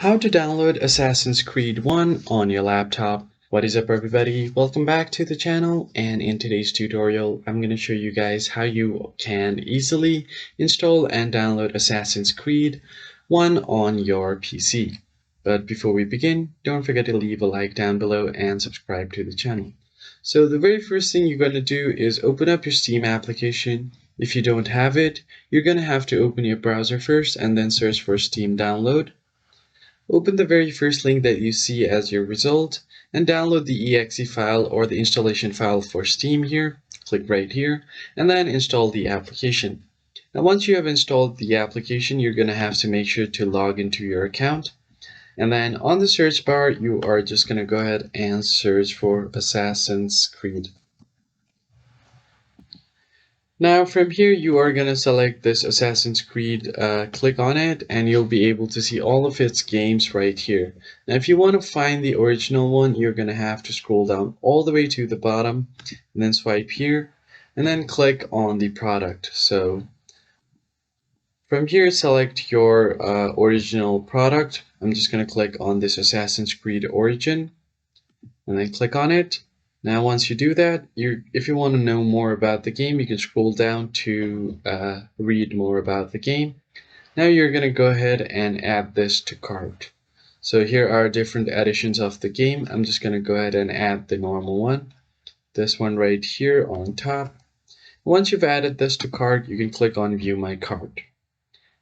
How to download Assassin's Creed 1 on your laptop. What is up everybody, welcome back to the channel, and in today's tutorial I'm going to show you guys how you can easily install and download Assassin's Creed 1 on your PC. But before we begin, don't forget to leave a like down below and subscribe to the channel. So the very first thing you're going to do is open up your Steam application. If you don't have it, you're going to have to open your browser first and then search for Steam Download. Open the very first link that you see as your result and download the exe file or the installation file for Steam here. Click right here and then install the application. Now once you have installed the application, you're going to have to make sure to log into your account. And then on the search bar, you are just going to go ahead and search for Assassin's Creed. Now from here you are going to select this Assassin's Creed, click on it and you'll be able to see all of its games right here. Now if you want to find the original one, you're going to have to scroll down all the way to the bottom and then swipe here and then click on the product. So from here select your original product. I'm just going to click on this Assassin's Creed Origin and then click on it. Now once you do that, if you want to know more about the game, you can scroll down to read more about the game. Now you're going to go ahead and add this to cart. So here are different editions of the game. I'm just going to go ahead and add the normal one. This one right here on top. Once you've added this to cart, you can click on View My Cart.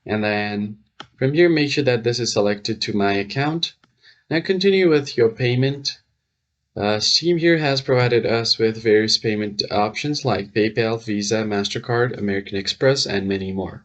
And then from here, make sure that this is selected to My Account. Now continue with your payment. Steam here has provided us with various payment options like PayPal, Visa, MasterCard, American Express, and many more.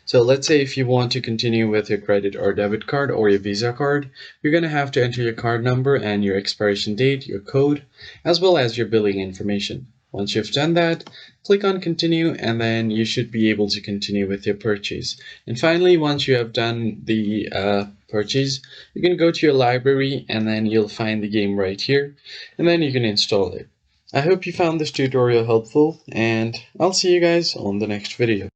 So let's say if you want to continue with your credit or debit card or your Visa card, you're going to have to enter your card number and your expiration date, your code, as well as your billing information. Once you've done that, click on continue and then you should be able to continue with your purchase. And finally, once you have done the purchase, you can go to your library and then you'll find the game right here and then you can install it. I hope you found this tutorial helpful and I'll see you guys on the next video.